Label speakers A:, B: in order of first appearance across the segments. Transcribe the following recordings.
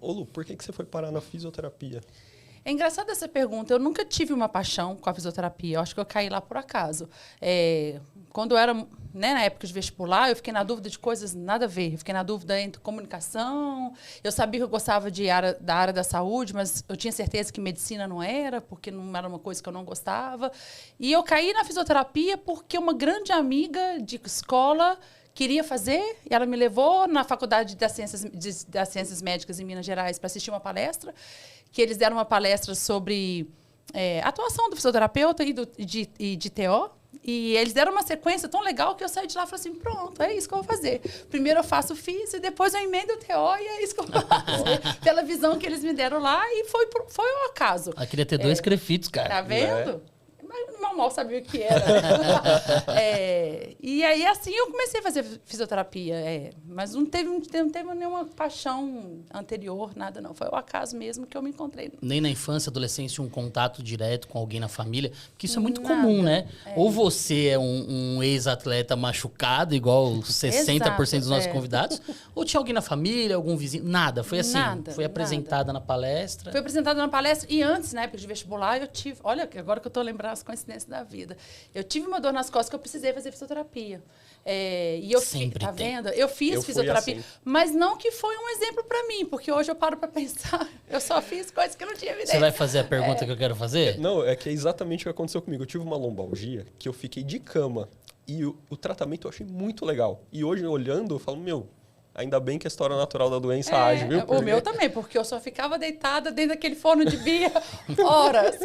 A: Ô Lu, por que você foi parar na fisioterapia?
B: É engraçada essa pergunta. Eu nunca tive uma paixão com a fisioterapia. Eu acho que eu caí lá por acaso. Quando eu era, né, na época de vestibular, eu fiquei na dúvida de coisas nada a ver. Eu fiquei na dúvida entre comunicação. Eu sabia que eu gostava da área da saúde, mas eu tinha certeza que medicina não era, porque não era uma coisa que eu não gostava. E eu caí na fisioterapia porque uma grande amiga de escola queria fazer, e ela me levou na Faculdade das Ciências Médicas em Minas Gerais para assistir uma palestra, que eles deram uma palestra sobre a atuação do fisioterapeuta e de TO. E eles deram uma sequência tão legal que eu saí de lá e falei assim, pronto, é isso que eu vou fazer. Primeiro eu faço físio, depois eu emendo o TO e é isso que eu vou fazer. Pela visão que eles me deram lá e foi um acaso.
C: Eu queria ter 2 crefitos, cara.
B: Tá vendo? Mas mal sabia o que era. E aí, assim, eu comecei a fazer fisioterapia. Mas não teve nenhuma paixão anterior, nada, não. Foi o acaso mesmo que eu me encontrei.
C: Nem na infância, adolescência, um contato direto com alguém na família? Porque isso é muito comum, né? Ou você é um ex-atleta machucado, igual 60% dos nossos convidados, ou tinha alguém na família, algum vizinho? Nada. Foi assim, foi apresentada na palestra.
B: Foi apresentada na palestra. E antes, na época de vestibular, eu tive... Olha, agora que eu tô lembrando as coincidências da vida. Eu tive uma dor nas costas que eu precisei fazer fisioterapia. E eu
C: Sempre
B: tá
C: tem.
B: vendo? Eu fiz fisioterapia,
A: assim.
B: mas não que foi um exemplo para mim, porque hoje eu paro para pensar, eu só fiz coisas que eu não tinha evidência.
C: Você vai fazer a pergunta que eu quero fazer?
A: Não, é que é exatamente o que aconteceu comigo. Eu tive uma lombalgia que eu fiquei de cama e o tratamento eu achei muito legal. E hoje, olhando, eu falo, ainda bem que a história natural da doença age, viu?
B: O meu também, porque eu só ficava deitada dentro daquele forno de bia horas.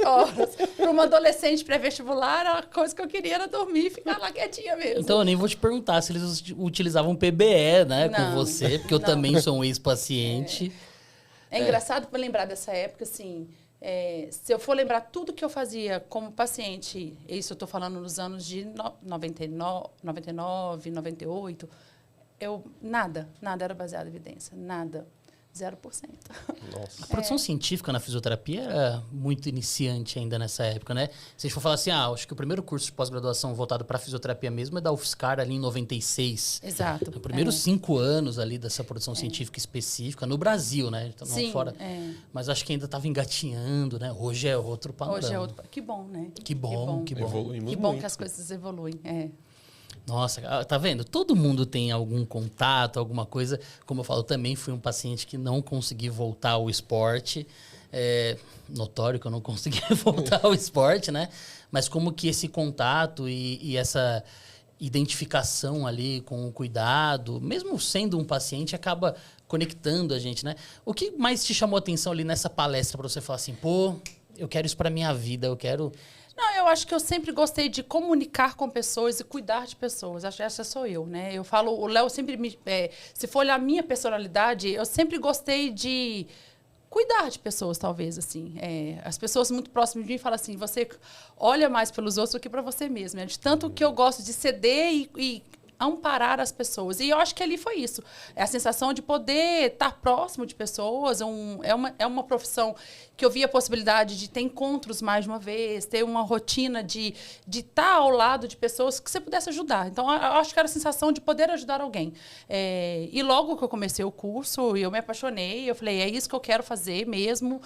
B: Para uma adolescente pré-vestibular, a coisa que eu queria era dormir e ficar lá quietinha mesmo.
C: Então eu nem vou te perguntar se eles utilizavam PBE, né, com você, porque eu também sou um ex-paciente.
B: É engraçado para lembrar dessa época, assim, se eu for lembrar tudo que eu fazia como paciente, isso eu estou falando nos anos de 99, 98, nada era baseado em evidência, nada. 0%.
A: Nossa.
C: A produção científica na fisioterapia era muito iniciante ainda nessa época, né? Se a gente for falar assim, acho que o primeiro curso de pós-graduação voltado para fisioterapia mesmo é da UFSCar ali em 96.
B: Exato.
C: Os primeiros 5 anos ali dessa produção científica específica no Brasil, né? Então,
B: sim,
C: fora. Mas acho que ainda estava engatinhando, né? Hoje é outro panorama.
B: Hoje é outro. Que bom, né?
C: Que bom.
A: Evoluímos
B: Que bom
A: muito.
B: que as coisas evoluem.
C: Nossa, tá vendo? Todo mundo tem algum contato, alguma coisa. Como eu falo, eu também fui um paciente que não consegui voltar ao esporte. Notório que eu não consegui voltar ao esporte, né? Mas como que esse contato e essa identificação ali com o cuidado, mesmo sendo um paciente, acaba conectando a gente, né? O que mais te chamou a atenção ali nessa palestra para você falar assim, eu quero isso para minha vida, eu quero...
B: Não, eu acho que eu sempre gostei de comunicar com pessoas e cuidar de pessoas. Acho que essa sou eu, né? Eu falo, o Léo sempre se for olhar a minha personalidade, eu sempre gostei de cuidar de pessoas, talvez, assim. As pessoas muito próximas de mim falam assim, você olha mais pelos outros do que para você mesmo. De tanto que eu gosto de ceder e amparar as pessoas. E eu acho que ali foi isso. É a sensação de poder estar próximo de pessoas. É uma profissão que eu vi a possibilidade de ter encontros mais de uma vez, ter uma rotina de estar ao lado de pessoas que você pudesse ajudar. Então, eu acho que era a sensação de poder ajudar alguém. E logo que eu comecei o curso, eu me apaixonei. Eu falei, é isso que eu quero fazer mesmo.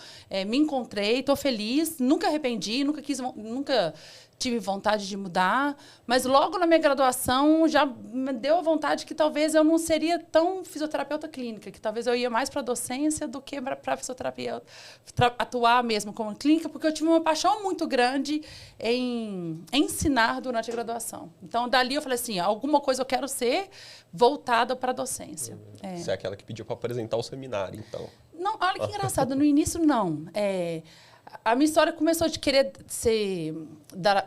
B: Me encontrei, estou feliz. Nunca arrependi, nunca tive vontade de mudar, mas logo na minha graduação já me deu a vontade que talvez eu não seria tão fisioterapeuta clínica, que talvez eu ia mais para a docência do que para fisioterapia, atuar mesmo como clínica, porque eu tive uma paixão muito grande em ensinar durante a graduação. Então, dali eu falei assim, alguma coisa eu quero ser voltada para a docência.
A: Você é aquela que pediu para apresentar o seminário, então.
B: Não, olha que engraçado, no início não. A minha história começou de querer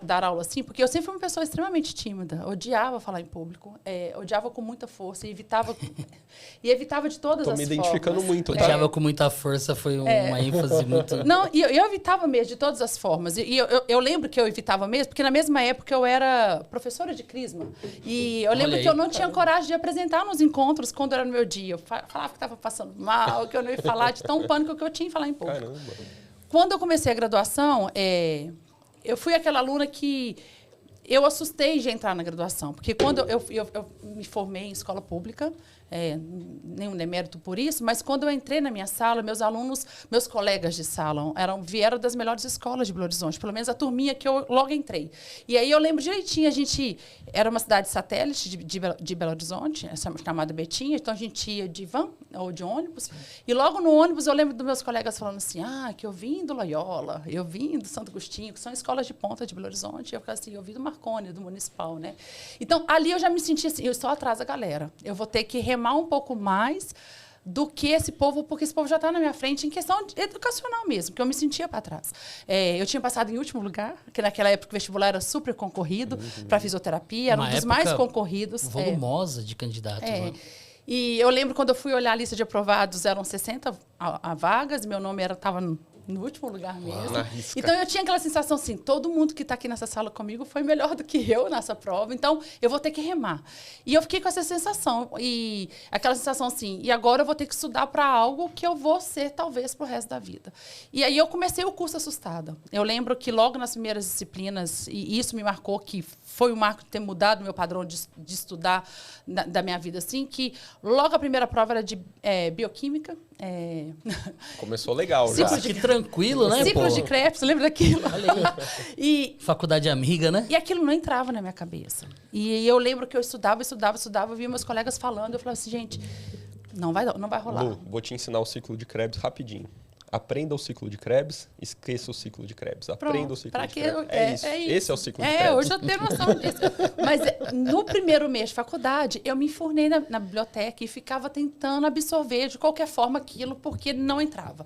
B: dar aula assim, porque eu sempre fui uma pessoa extremamente tímida, odiava falar em público, odiava com muita força e evitava de todas as formas.
A: Tô me identificando muito, tá?
C: Odiava com muita força, foi uma ênfase muito...
B: Não, e eu evitava mesmo de todas as formas. E eu lembro que eu evitava mesmo, porque na mesma época eu era professora de Crisma. E eu lembro que eu não tinha coragem de apresentar nos encontros quando era no meu dia. Eu falava que estava passando mal, que eu não ia falar, de tão pânico que eu tinha em falar em público.
A: Caramba!
B: Quando eu comecei a graduação, eu fui aquela aluna que eu assustei de entrar na graduação. Porque quando eu me formei em escola pública, nenhum demérito por isso, mas quando eu entrei na minha sala, meus alunos, meus colegas de sala vieram das melhores escolas de Belo Horizonte, pelo menos a turminha que eu logo entrei. E aí eu lembro direitinho, a gente era uma cidade satélite de Belo Horizonte, chamada Betinha, então a gente ia de van ou de ônibus, e logo no ônibus eu lembro dos meus colegas falando assim, que eu vim do Loyola, eu vim do Santo Agostinho, que são escolas de ponta de Belo Horizonte, e eu ficava assim, eu vim do Marconi, do Municipal, né? Então, ali eu já me senti assim, eu estou atrás da galera, eu vou ter que remar um pouco mais do que esse povo, porque esse povo já está na minha frente em questão educacional mesmo, que eu me sentia para trás. Eu tinha passado em último lugar, que naquela época o vestibular era super concorrido para fisioterapia, era um dos mais concorridos.
C: Volumosa de candidatos. Né?
B: E eu lembro quando eu fui olhar a lista de aprovados, eram 60 vagas, meu nome estava no último lugar mesmo. Então, eu tinha aquela sensação assim, todo mundo que está aqui nessa sala comigo foi melhor do que eu nessa prova, então eu vou ter que remar. E eu fiquei com essa sensação, e aquela sensação assim, e agora eu vou ter que estudar para algo que eu vou ser, talvez, para o resto da vida. E aí eu comecei o curso assustada. Eu lembro que logo nas primeiras disciplinas, e isso me marcou, que foi o marco de ter mudado o meu padrão de estudar da minha vida, assim, que logo a primeira prova era de bioquímica.
A: Começou legal já.
C: Que tranquilo, né,
B: Ciclos de Krebs, lembra daquilo?
C: Olha aí. Faculdade amiga, né?
B: E aquilo não entrava na minha cabeça. E eu lembro que eu estudava, via meus colegas falando, eu falava assim, gente, não vai rolar.
A: Lu, vou te ensinar o ciclo de Krebs rapidinho. Aprenda o ciclo de Krebs, esqueça o ciclo de Krebs. Aprenda o ciclo de Krebs. Isso. Esse é o ciclo de Krebs.
B: Hoje eu tenho noção disso. Mas no primeiro mês de faculdade, eu me enfurnei na biblioteca e ficava tentando absorver de qualquer forma aquilo, porque não entrava.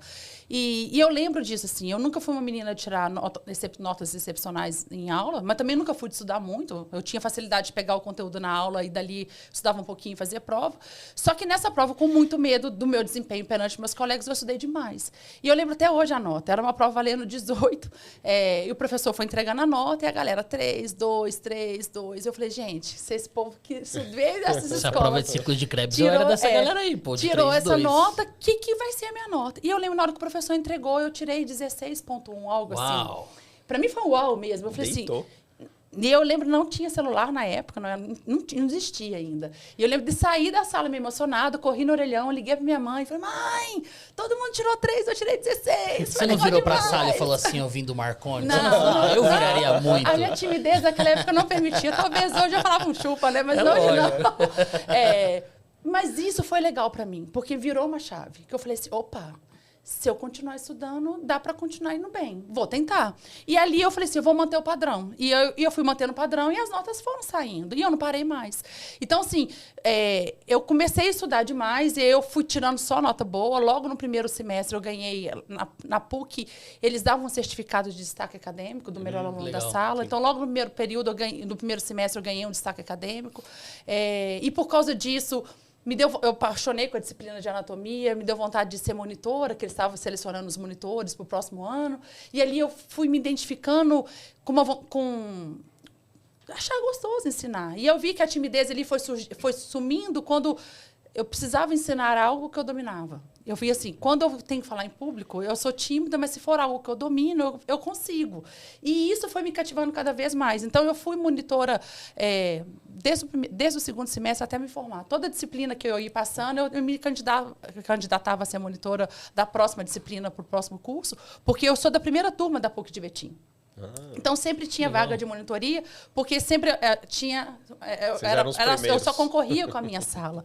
B: E eu lembro disso, assim, eu nunca fui uma menina de tirar notas excepcionais em aula, mas também nunca fui de estudar muito. Eu tinha facilidade de pegar o conteúdo na aula e dali estudava um pouquinho e fazia prova. Só que nessa prova, com muito medo do meu desempenho perante meus colegas, eu estudei demais. E eu lembro até hoje a nota. Era uma prova valendo 18, e o professor foi entregando a nota e a galera 3, 2, 3, 2. Eu falei, gente, se esse povo que veio dessas escolas...
C: Essa prova de ciclo de Krebs eu era dessa galera aí, pô, de
B: tirou
C: 3,
B: essa
C: 2.
B: nota, o que vai ser a minha nota? E eu lembro na hora que o professor entregou, eu tirei 16,1, algo
C: Uau.
B: assim. Pra mim foi um uau mesmo. Eu falei
A: Deitou.
B: assim... E eu lembro, não tinha celular na época, não existia ainda. E eu lembro de sair da sala meio emocionado, corri no orelhão, liguei pra minha mãe, falei, mãe, todo mundo tirou 3, eu tirei 16.
C: Você não virou pra sala e falou assim, eu vim do Marconi? Não, eu viraria muito.
B: A minha timidez naquela época não permitia. Talvez hoje eu falava um chupa, né? Mas hoje não. Mas isso foi legal pra mim, porque virou uma chave. Que eu falei assim, opa... Se eu continuar estudando, dá para continuar indo bem. Vou tentar. E ali eu falei assim, eu vou manter o padrão. E eu fui mantendo o padrão e as notas foram saindo. E eu não parei mais. Então, assim, eu comecei a estudar demais e eu fui tirando só nota boa. Logo no primeiro semestre eu ganhei, na PUC, eles davam um certificado de destaque acadêmico do melhor aluno da sala. Então, logo no primeiro período, no primeiro semestre, eu ganhei um destaque acadêmico. E por causa disso... eu apaixonei com a disciplina de anatomia, me deu vontade de ser monitora, que eles estavam selecionando os monitores para o próximo ano. E ali eu fui me identificando com achar gostoso ensinar. E eu vi que a timidez ali foi sumindo quando eu precisava ensinar algo que eu dominava. Eu vi assim, quando eu tenho que falar em público, eu sou tímida, mas se for algo que eu domino, eu consigo. E isso foi me cativando cada vez mais. Então, eu fui monitora desde o segundo semestre até me formar. Toda disciplina que eu ia passando, eu me candidatava a ser monitora da próxima disciplina para o próximo curso, porque eu sou da primeira turma da PUC de Betim. Então, sempre tinha vaga de monitoria, porque sempre tinha... eu só concorria com a minha sala.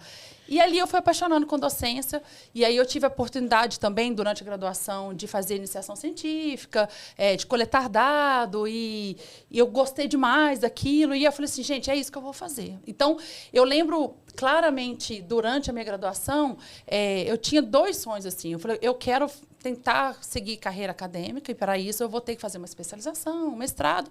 B: E ali eu fui apaixonando com docência, e aí eu tive a oportunidade também, durante a graduação, de fazer iniciação científica, de coletar dado, e eu gostei demais daquilo, e eu falei assim, gente, é isso que eu vou fazer. Então, eu lembro claramente, durante a minha graduação, eu tinha 2 sonhos, assim. Eu falei, eu quero tentar seguir carreira acadêmica, e para isso eu vou ter que fazer uma especialização, um mestrado.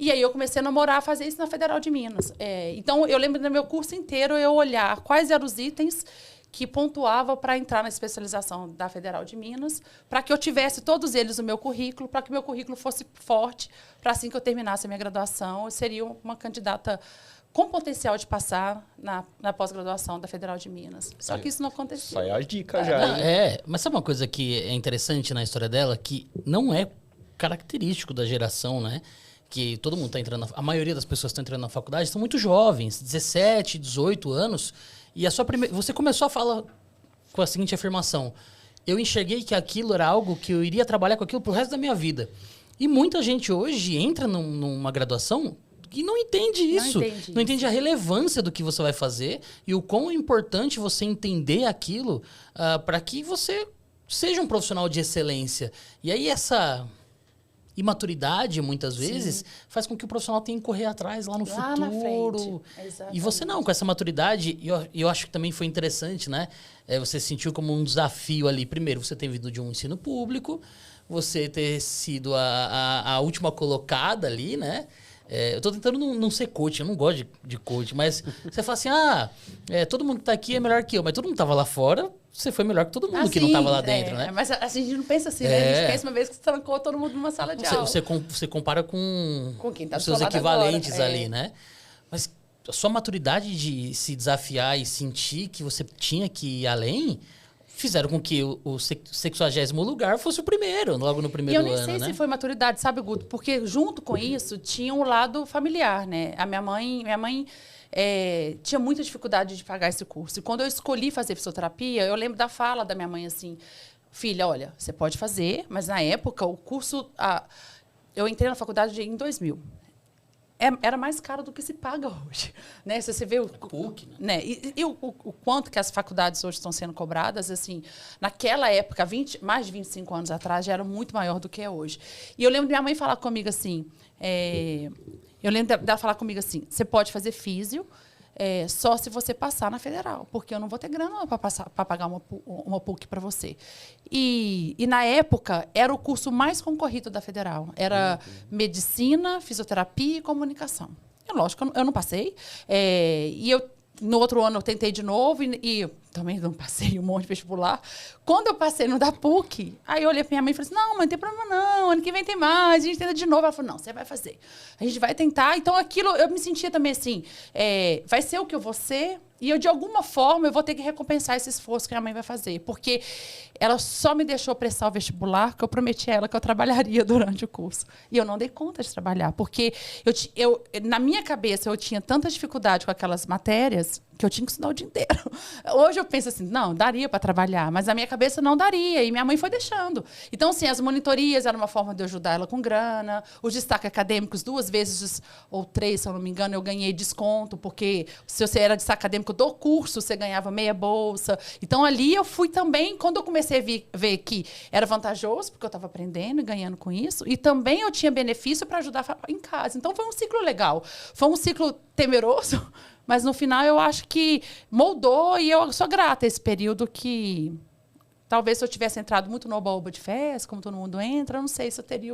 B: E aí eu comecei a namorar, fazer isso na Federal de Minas. Então, eu lembro no meu curso inteiro eu olhar quais eram os itens que pontuava para entrar na especialização da Federal de Minas, para que eu tivesse todos eles no meu currículo, para que meu currículo fosse forte, para assim que eu terminasse a minha graduação, eu seria uma candidata com potencial de passar na pós-graduação da Federal de Minas. Só que isso não aconteceu.
A: Sai a dica já.
C: Mas sabe uma coisa que é interessante na história dela? Que não é característico da geração, né? Que todo mundo está entrando... A maioria das pessoas que estão entrando na faculdade são muito jovens, 17, 18 anos... E a sua você começou a falar com a seguinte afirmação: eu enxerguei que aquilo era algo que eu iria trabalhar com aquilo pro resto da minha vida. E muita gente hoje entra numa graduação e não entende isso. Não entende a relevância do que você vai fazer e o quão é importante você entender aquilo para que você seja um profissional de excelência. E aí essa imaturidade, muitas vezes, faz com que o profissional tenha que correr atrás lá no futuro.
B: Na frente. Exatamente.
C: E você não, com essa maturidade, eu acho que também foi interessante, né? Você sentiu como um desafio ali. Primeiro, você ter vindo de um ensino público, você ter sido a última colocada ali, né? Eu tô tentando não ser coach, eu não gosto de coach, mas você fala assim, todo mundo que tá aqui é melhor que eu, mas todo mundo tava lá fora, você foi melhor que todo mundo que não tava lá dentro, né?
B: Mas a gente não pensa assim, né? A gente pensa uma vez que você trancou todo mundo numa sala de aula.
C: Você compara com
B: quem tá
C: os seus equivalentes
B: agora,
C: ali, né? Mas a sua maturidade de se desafiar e sentir que você tinha que ir além fizeram com que o 60º lugar fosse o primeiro, logo no primeiro ano, né?
B: E eu nem sei se foi maturidade, sabe, Guto? Porque junto com isso tinha um lado familiar, né? A minha mãe tinha muita dificuldade de pagar esse curso. E quando eu escolhi fazer fisioterapia, eu lembro da fala da minha mãe assim, filha, olha, você pode fazer, mas na época o curso... eu entrei na faculdade em 2000. Era mais caro do que se paga hoje. Né? Se você vê o
C: PUC,
B: né? E o quanto que as faculdades hoje estão sendo cobradas, assim, naquela época, mais de 25 anos atrás, já era muito maior do que é hoje. E eu lembro de minha mãe falar comigo assim, eu lembro dela falar comigo assim, você pode fazer físio, só se você passar na federal, porque eu não vou ter grana para pagar uma PUC para você. E na época, era o curso mais concorrido da federal. Era medicina, fisioterapia e comunicação. Lógico, eu não passei. No outro ano, eu tentei de novo e também não passei um monte de vestibular. Quando eu passei no da PUC, aí eu olhei para minha mãe e falei assim, não, mas não tem problema não, ano que vem tem mais, a gente tenta de novo. Ela falou, não, você vai fazer. A gente vai tentar. Então, aquilo, eu me sentia também assim, vai ser o que eu vou ser e eu, de alguma forma, eu vou ter que recompensar esse esforço que a minha mãe vai fazer. Porque ela só me deixou prestar o vestibular, que eu prometi a ela que eu trabalharia durante o curso. E eu não dei conta de trabalhar, porque na minha cabeça eu tinha tanta dificuldade com aquelas matérias que eu tinha que estudar o dia inteiro. Hoje eu penso assim, não, daria para trabalhar, mas na minha cabeça não daria, e minha mãe foi deixando. Então, assim, as monitorias eram uma forma de eu ajudar ela com grana, os destaques acadêmicos, 2 vezes ou 3, se eu não me engano, eu ganhei desconto, porque se você era destaque acadêmico do curso, você ganhava meia bolsa. Então, ali eu fui também, quando eu comecei a ver que era vantajoso, porque eu estava aprendendo e ganhando com isso, e também eu tinha benefício para ajudar em casa. Então, foi um ciclo legal. Foi um ciclo temeroso, mas, no final, eu acho que moldou e eu sou grata a esse período que... Talvez se eu tivesse entrado muito no oba-oba de festa, como todo mundo entra, eu não sei se eu teria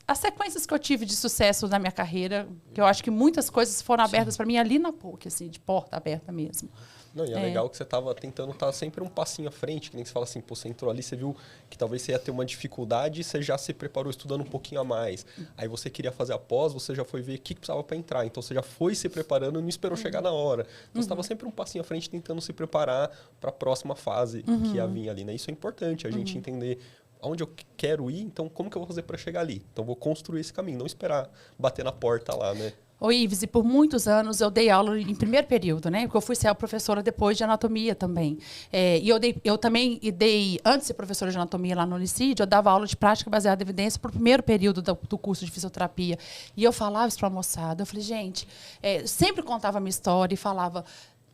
B: as sequências que eu tive de sucesso na minha carreira, que eu acho que muitas coisas foram abertas para mim ali na PUC, assim, de porta aberta mesmo.
A: Não, e é legal que você estava tentando estar sempre um passinho à frente, que nem você fala assim, pô, você entrou ali, você viu que talvez você ia ter uma dificuldade e você já se preparou estudando um pouquinho a mais. Aí você queria fazer a pós, você já foi ver o que precisava para entrar. Então você já foi se preparando e não esperou chegar na hora. Então você estava sempre um passinho à frente tentando se preparar para a próxima fase que ia vir ali, né? Isso é importante, a gente entender aonde eu quero ir, então como que eu vou fazer para chegar ali? Então vou construir esse caminho, não esperar bater na porta lá, né?
B: Ô, Ives, e por muitos anos eu dei aula em primeiro período, né? Porque eu fui ser a professora depois de anatomia também. E eu também dei, antes de ser professora de anatomia lá no Unicídio, eu dava aula de prática baseada em evidência para o primeiro período do curso de fisioterapia. E eu falava isso para a moçada. Eu falei, gente, sempre contava a minha história e falava...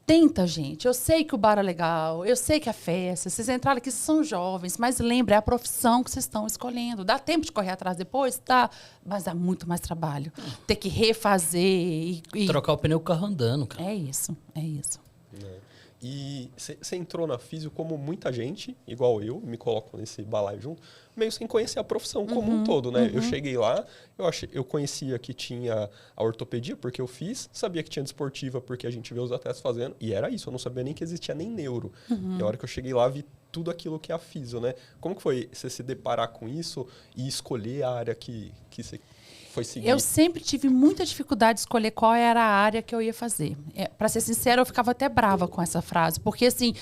B: Tenta, gente. Eu sei que o bar é legal, eu sei que é festa. Vocês entraram aqui, vocês são jovens, mas lembre, é a profissão que vocês estão escolhendo. Dá tempo de correr atrás depois? Dá, mas dá muito mais trabalho. Ter que refazer e...
C: Trocar o pneu com o carro andando, cara.
B: É isso, é isso.
A: E você entrou na físio como muita gente, igual eu, me coloco nesse balaio junto, meio sem conhecer a profissão como um todo, né? Eu cheguei lá, eu conhecia que tinha a ortopedia, porque eu fiz, sabia que tinha desportiva, porque a gente vê os atletas fazendo, e era isso, eu não sabia nem que existia nem neuro. E a hora que eu cheguei lá, vi tudo aquilo que é a físio, né? Como que foi você se deparar com isso e escolher a área que você... foi seguir?
B: Eu sempre tive muita dificuldade de escolher qual era a área que eu ia fazer. Para ser sincera, eu ficava até brava com essa frase, porque assim,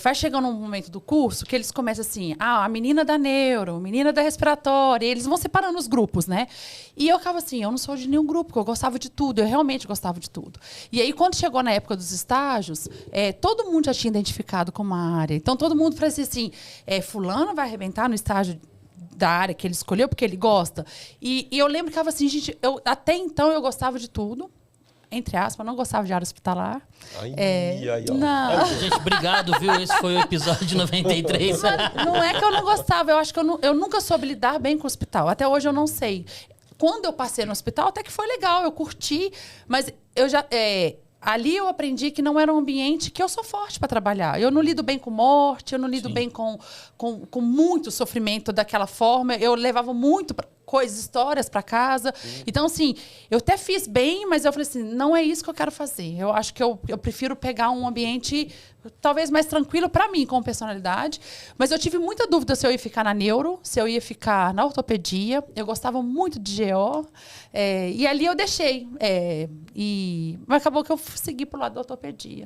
B: vai chegando um momento do curso que eles começam assim, a menina da neuro, a menina da respiratória, e eles vão separando os grupos, né? E eu ficava assim, eu não sou de nenhum grupo, porque eu gostava de tudo, eu realmente gostava de tudo. E aí, quando chegou na época dos estágios, todo mundo já tinha identificado como uma área. Então, todo mundo fazia assim, fulano vai arrebentar no estágio da área que ele escolheu porque ele gosta. E eu lembro que estava assim, gente, até então eu gostava de tudo, entre aspas, não gostava de área hospitalar. Não.
C: Gente, obrigado, viu? Esse foi o episódio 93.
B: Não é que eu não gostava, eu acho que eu nunca soube lidar bem com o hospital. Até hoje eu não sei. Quando eu passei no hospital, até que foi legal, eu curti, mas eu já... ali eu aprendi que não era um ambiente que eu sou forte para trabalhar. Eu não lido bem com morte, eu não lido bem com muito sofrimento daquela forma. Eu levava muito histórias para casa. Então, assim, eu até fiz bem, mas eu falei assim, não é isso que eu quero fazer. Eu acho que eu prefiro pegar um ambiente talvez mais tranquilo para mim, com personalidade. Mas eu tive muita dúvida se eu ia ficar na neuro, se eu ia ficar na ortopedia. Eu gostava muito de GO. E ali eu deixei. Mas acabou que eu segui pro lado da ortopedia.